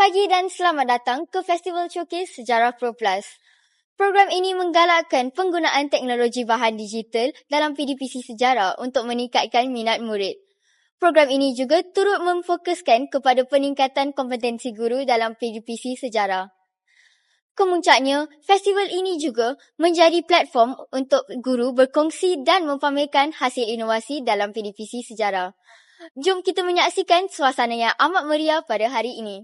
pagi dan selamat datang ke Festival Showcase Sejarah Pro Plus. Program ini menggalakkan penggunaan teknologi bahan digital dalam PDPC Sejarah untuk meningkatkan minat murid. Program ini juga turut memfokuskan kepada peningkatan kompetensi guru dalam PDPC Sejarah. Kemuncaknya, festival ini juga menjadi platform untuk guru berkongsi dan mempamerkan hasil inovasi dalam PDPC Sejarah. Jom kita menyaksikan suasana yang amat meriah pada hari ini.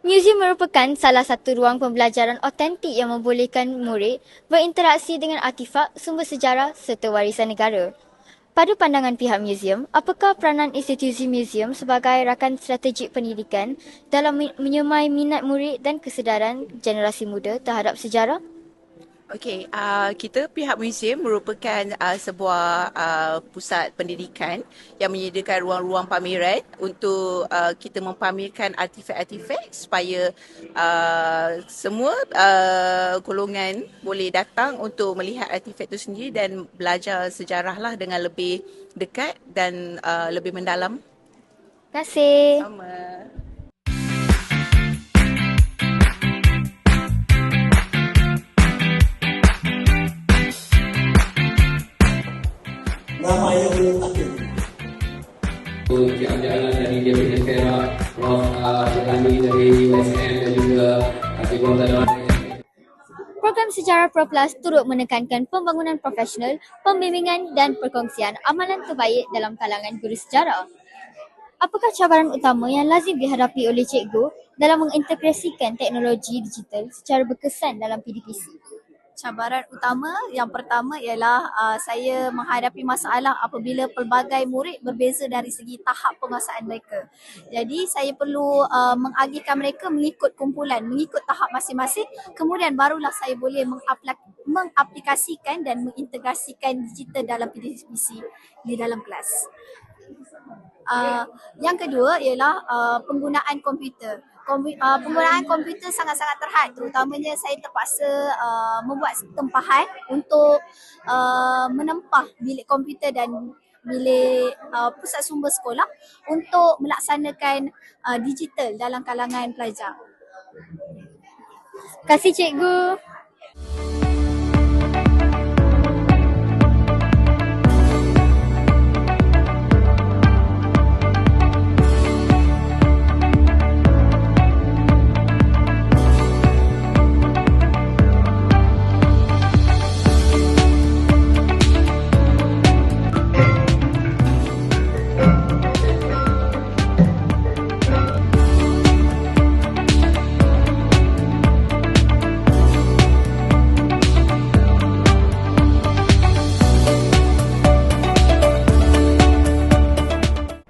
Museum merupakan salah satu ruang pembelajaran autentik yang membolehkan murid berinteraksi dengan artifak, sumber sejarah serta warisan negara. Pada pandangan pihak museum, apakah peranan institusi museum sebagai rakan strategik pendidikan dalam menyemai minat murid dan kesedaran generasi muda terhadap sejarah? Okey, kita pihak museum merupakan sebuah pusat pendidikan yang menyediakan ruang-ruang pameran untuk kita mempamerkan artifak-artifak supaya semua golongan boleh datang untuk melihat artifak itu sendiri dan belajar sejarah lah dengan lebih dekat dan lebih mendalam. Terima kasih. Sama. Nama yang Akil. Jalan-jalan dari Jabatan Perak, Prof. Jelani dari USM dan juga Akibor dalam. Program Sejarah Pro Plus turut menekankan pembangunan profesional, pembimbingan dan perkongsian amalan terbaik dalam kalangan guru sejarah. Apakah cabaran utama yang lazim dihadapi oleh cikgu dalam mengintegrasikan teknologi digital secara berkesan dalam PDPC? Cabaran utama yang pertama ialah saya menghadapi masalah apabila pelbagai murid berbeza dari segi tahap penguasaan mereka. Jadi saya perlu mengagihkan mereka mengikut kumpulan, mengikut tahap masing-masing, kemudian barulah saya boleh mengaplikasikan dan mengintegrasikan digital dalam PDPC di dalam kelas. Yang kedua ialah penggunaan komputer. Penggunaan komputer sangat-sangat terhad, terutamanya saya terpaksa membuat tempahan untuk menempah bilik komputer dan bilik pusat sumber sekolah untuk melaksanakan digital dalam kalangan pelajar. Terima kasih cikgu.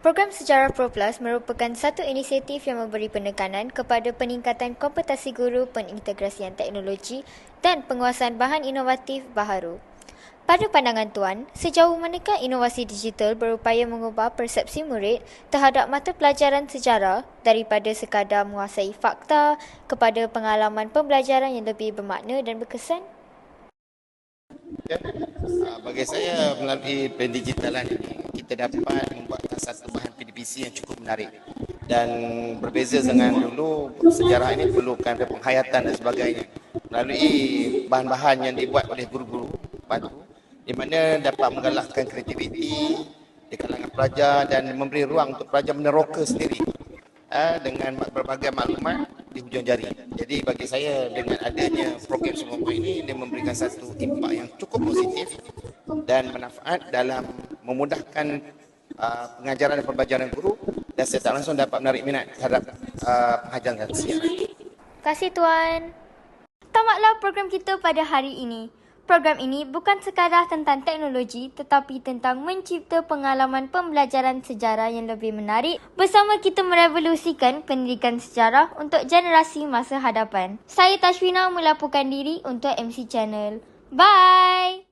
Program Sejarah Pro Plus merupakan satu inisiatif yang memberi penekanan kepada peningkatan kompetensi guru, pengintegrasian teknologi dan penguasaan bahan inovatif baharu. Pada pandangan Tuan, sejauh manakah inovasi digital berupaya mengubah persepsi murid terhadap mata pelajaran sejarah daripada sekadar menguasai fakta kepada pengalaman pembelajaran yang lebih bermakna dan berkesan? Ya, bagi saya melalui pendigitalan ini kita dapat membuat satu bahan PDPC yang cukup menarik dan berbeza dengan dulu. Sejarah ini perlukan penghayatan dan sebagainya melalui bahan-bahan yang dibuat oleh guru-guru padu di mana dapat menggalakkan kreativiti di kalangan pelajar dan memberi ruang untuk pelajar meneroka sendiri dengan berbagai maklumat di hujung jari. Jadi bagi saya dengan adanya program semua ini dia memberikan satu impak yang cukup positif dan manfaat dalam memudahkan pengajaran dan pembelajaran guru dan secara langsung dapat menarik minat terhadap pengajaran sejarah. Terima kasih Tuan. Tamatlah program kita pada hari ini. Program ini bukan sekadar tentang teknologi tetapi tentang mencipta pengalaman pembelajaran sejarah yang lebih menarik bersama kita merevolusikan pendidikan sejarah untuk generasi masa hadapan. Saya Tashwina melaporkan diri untuk MC Channel. Bye!